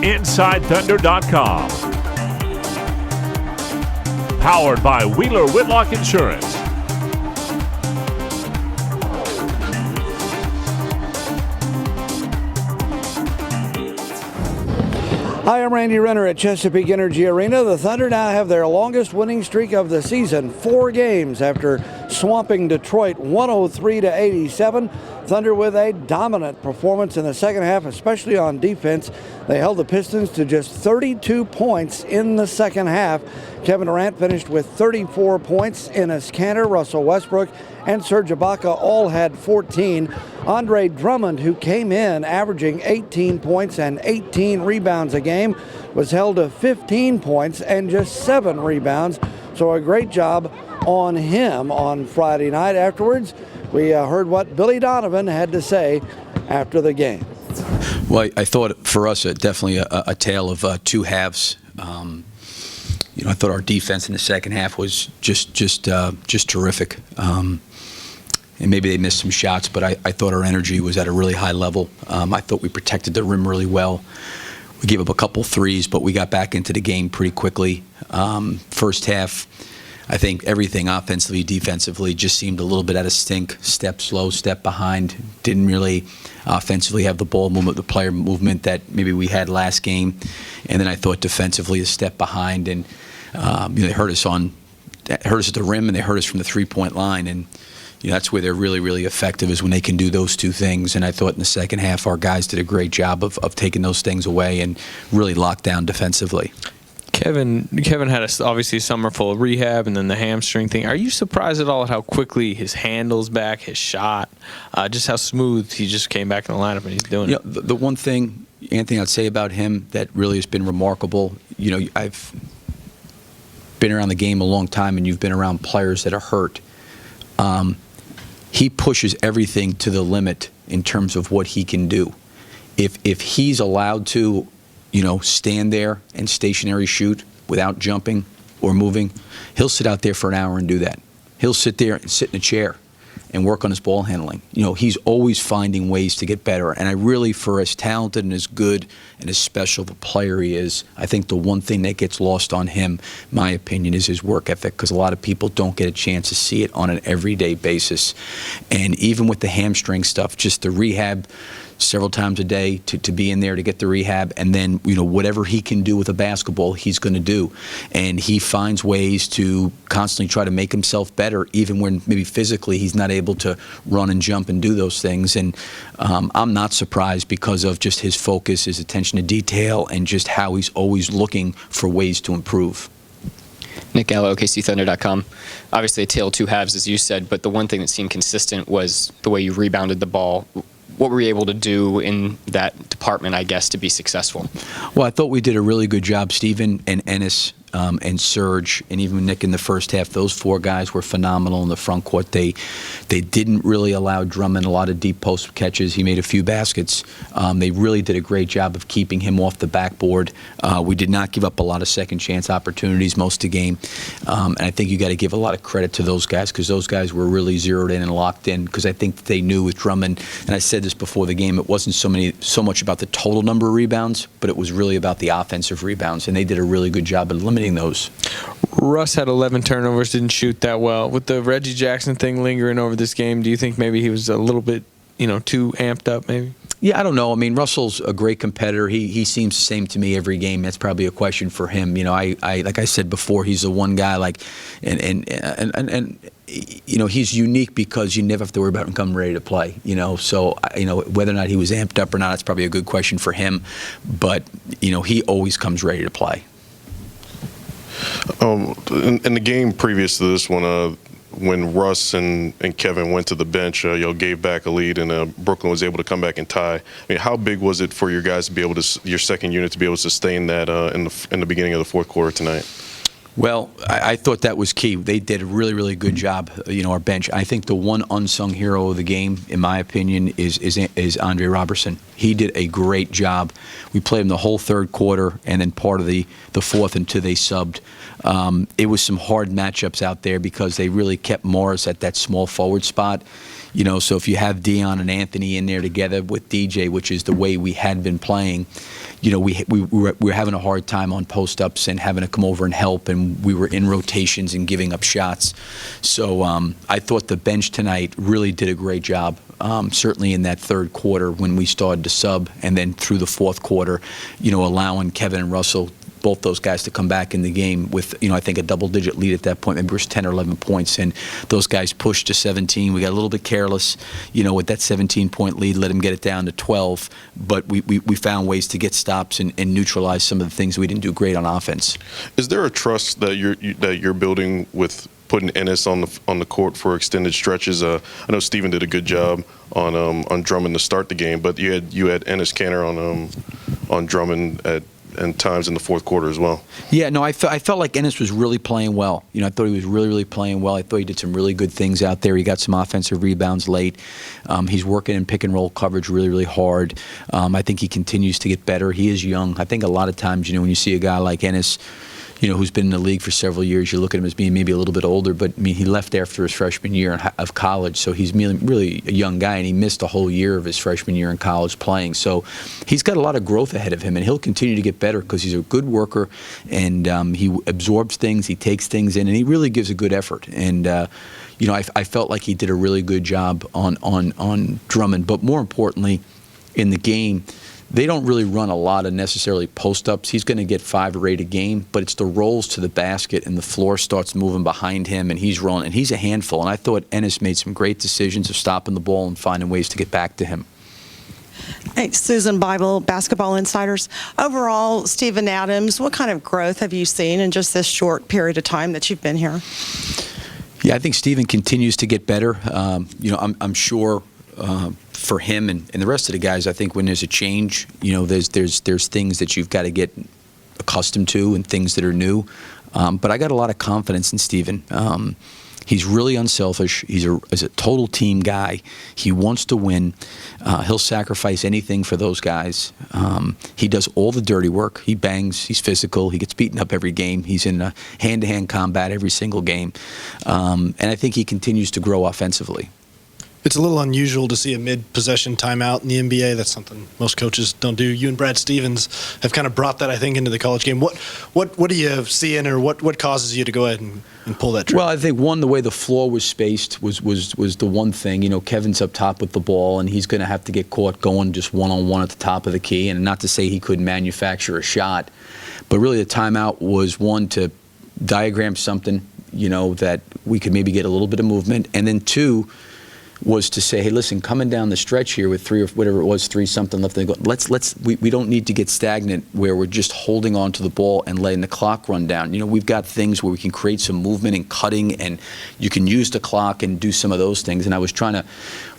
InsideThunder.com. Powered by Wheeler Whitlock Insurance. Hi, I'm Randy Renner at Chesapeake Energy Arena. The Thunder now have their longest winning streak of the season, 4 games after swamping Detroit 103-87. Thunder with a dominant performance in the second half, especially on defense. They held the Pistons to just 32 points in the second half. Kevin Durant finished with 34 points. Enes Kanter, Russell Westbrook, and Serge Ibaka all had 14. Andre Drummond, who came in averaging 18 points and 18 rebounds a game, was held to 15 points and just 7 rebounds. So a great job on him on Friday night. Afterwards, we heard what Billy Donovan had to say after the game. Well, I thought for us definitely a tale of two halves. I thought our defense in the second half was just terrific. And maybe they missed some shots, but I thought our energy was at a really high level. I thought we protected the rim really well. We gave up a couple threes, but we got back into the game pretty quickly. First half, I think everything offensively, defensively just seemed a little bit out of sync. Step slow, step behind. Didn't really offensively have the ball movement, the player movement that maybe we had last game. And then I thought defensively a step behind, and they hurt us at the rim, and they hurt us from the three-point line. And that's where they're really, really effective, is when they can do those two things. And I thought in the second half our guys did a great job of taking those things away and really locked down defensively. Kevin had obviously a summer full of rehab and then the hamstring thing. Are you surprised at all at how quickly his handle's back, his shot, just how smooth he just came back in the lineup and he's doing it? The one thing, Anthony, I'd say about him that really has been remarkable, I've been around the game a long time, and you've been around players that are hurt. He pushes everything to the limit in terms of what he can do. If he's allowed to, stand there and stationary shoot without jumping or moving, he'll sit out there for an hour and do that. He'll sit there and sit in a chair and work on his ball handling. He's always finding ways to get better. And I really, for as talented and as good and as special of a player he is, I think the one thing that gets lost on him, my opinion, is his work ethic, because a lot of people don't get a chance to see it on an everyday basis. And even with the hamstring stuff, just the rehab several times a day to be in there to get the rehab, and then whatever he can do with a basketball, he's going to do. And he finds ways to constantly try to make himself better, even when maybe physically he's not able to run and jump and do those things. And I'm not surprised because of just his focus, his attention to detail, and just how he's always looking for ways to improve. Nick Gallo, OKCThunder.com. Obviously a tale of two halves, as you said, but the one thing that seemed consistent was the way you rebounded the ball. What were you able to do in that department, I guess, to be successful? Well, I thought we did a really good job. Steven and Enes and Serge, and even Nick in the first half, those 4 guys were phenomenal in the front court. They didn't really allow Drummond a lot of deep post catches. He made a few baskets. They really did a great job of keeping him off the backboard. We did not give up a lot of second chance opportunities most of the game. And I think you got to give a lot of credit to those guys, because those guys were really zeroed in and locked in, because I think they knew with Drummond, and I said this before the game, it wasn't so much about the total number of rebounds, but it was really about the offensive rebounds, and they did a really good job of limiting those. Russ had 11 turnovers, didn't shoot that well. With the Reggie Jackson thing lingering over this game, do you think maybe he was a little bit, too amped up maybe? Yeah, I don't know. I mean, Russell's a great competitor. He seems the same to me every game. That's probably a question for him. I like I said before, he's the one guy and he's unique because you never have to worry about him coming ready to play. So whether or not he was amped up or not, it's probably a good question for him. But he always comes ready to play. In the game previous to this one, when Russ and Kevin went to the bench, gave back a lead, and Brooklyn was able to come back and tie. I mean, how big was it for your guys to be able to, your second unit, to be able to sustain that in the beginning of the fourth quarter tonight? Well, I thought that was key. They did a really, really good job, our bench. I think the one unsung hero of the game, in my opinion, is Andre Robertson. He did a great job. We played him the whole third quarter and then part of the fourth until they subbed. It was some hard matchups out there because they really kept Morris at that small forward spot. So if you have Dion and Anthony in there together with DJ, which is the way we had been playing, we were having a hard time on post-ups and having to come over and help, and we were in rotations and giving up shots. So I thought the bench tonight really did a great job, certainly in that third quarter when we started to sub, and then through the fourth quarter, allowing Kevin and Russell, both those guys, to come back in the game with, I think a double-digit lead at that point. Maybe it was 10 or 11 points, and those guys pushed to 17. We got a little bit careless, with that 17-point lead, let them get it down to 12. But we found ways to get stops and neutralize some of the things we didn't do great on offense. Is there a trust that you're building with putting Ennis on the court for extended stretches? I know Steven did a good job on Drummond to start the game, but you had Ennis Canner on Drummond and times in the fourth quarter as well. Yeah, no, I felt like Ennis was really playing well. I thought he was really, really playing well. I thought he did some really good things out there. He got some offensive rebounds late. He's working in pick and roll coverage really, really hard. I think he continues to get better. He is young. I think a lot of times, when you see a guy like Ennis, who's been in the league for several years, you look at him as being maybe a little bit older, but he left after his freshman year of college, so he's really a young guy, and he missed a whole year of his freshman year in college playing. So he's got a lot of growth ahead of him, and he'll continue to get better because he's a good worker, and he absorbs things, he takes things in, and he really gives a good effort. And I felt like he did a really good job on Drummond, but more importantly, in the game, they don't really run a lot of necessarily post-ups. He's going to get 5 or 8 a game, but it's the rolls to the basket, and the floor starts moving behind him, and he's rolling, and he's a handful. And I thought Ennis made some great decisions of stopping the ball and finding ways to get back to him. Hey, Susan Bible, Basketball Insiders. Overall, Steven Adams, what kind of growth have you seen in just this short period of time that you've been here? Yeah, I think Steven continues to get better. I'm sure for him and the rest of the guys, I think when there's a change, there's things that you've got to get accustomed to and things that are new. But I got a lot of confidence in Steven. He's really unselfish. He's a total team guy. He wants to win. He'll sacrifice anything for those guys. He does all the dirty work. He bangs. He's physical. He gets beaten up every game. He's in a hand-to-hand combat every single game. And I think he continues to grow offensively. It's a little unusual to see a mid-possession timeout in the NBA. That's something most coaches don't do. You and Brad Stevens have kind of brought that, I think, into the college game. What do you see in, or what causes you to go ahead and pull that trigger? Well, I think, one, the way the floor was spaced was the one thing. Kevin's up top with the ball, and he's going to have to get caught going just one-on-one at the top of the key. And not to say he couldn't manufacture a shot, but really the timeout was, one, to diagram something, that we could maybe get a little bit of movement, and then 2, was to say, hey, listen, coming down the stretch here with 3 or whatever it was, 3 something left to go, we don't need to get stagnant where we're just holding on to the ball and letting the clock run down. We've got things where we can create some movement and cutting, and you can use the clock and do some of those things. And I was trying to,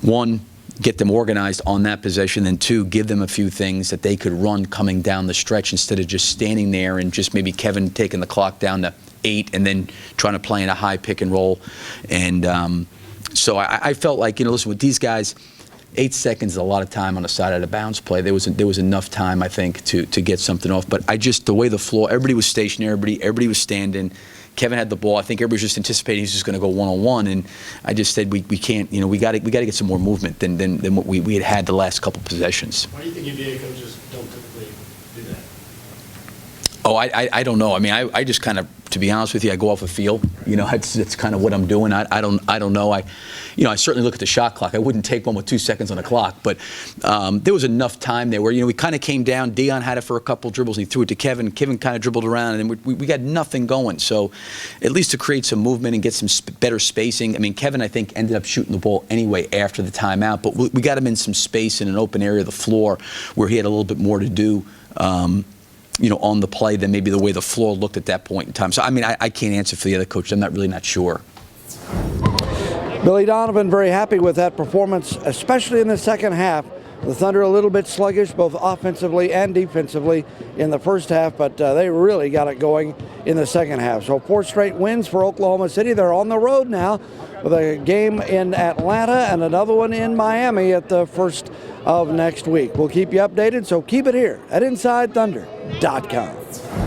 1, get them organized on that possession, and 2, give them a few things that they could run coming down the stretch instead of just standing there and just maybe Kevin taking the clock down to 8 and then trying to play in a high pick and roll. And so I felt like, listen, with these guys, 8 seconds is a lot of time on a side of the bounds play. There was enough time, I think, to get something off. But the way the floor, everybody was stationary, everybody was standing. Kevin had the ball. I think everybody was just anticipating he's just going to go one-on-one, and I just said we can't. We got to get some more movement than what we had the last couple possessions. Why do you think NBA coaches don't typically do that? Oh, I don't know. I mean, I just kind of, to be honest with you, I go off a feel. It's kind of what I'm doing. I don't know. I certainly look at the shot clock. I wouldn't take one with 2 seconds on the clock, but there was enough time there where we kind of came down. Dion had it for a couple dribbles, and he threw it to Kevin. Kevin kind of dribbled around, and then we got nothing going. So, at least to create some movement and get some better spacing. I mean, Kevin, I think, ended up shooting the ball anyway after the timeout, but we got him in some space in an open area of the floor where he had a little bit more to do. On the play than maybe the way the floor looked at that point in time. So, I mean, I can't answer for the other coaches. I'm not sure. Billy Donovan very happy with that performance, especially in the second half. The Thunder a little bit sluggish, both offensively and defensively in the first half, but they really got it going in the second half. So 4 straight wins for Oklahoma City. They're on the road now with a game in Atlanta and another one in Miami at the first of next week. We'll keep you updated, so keep it here at InsideThunder.com.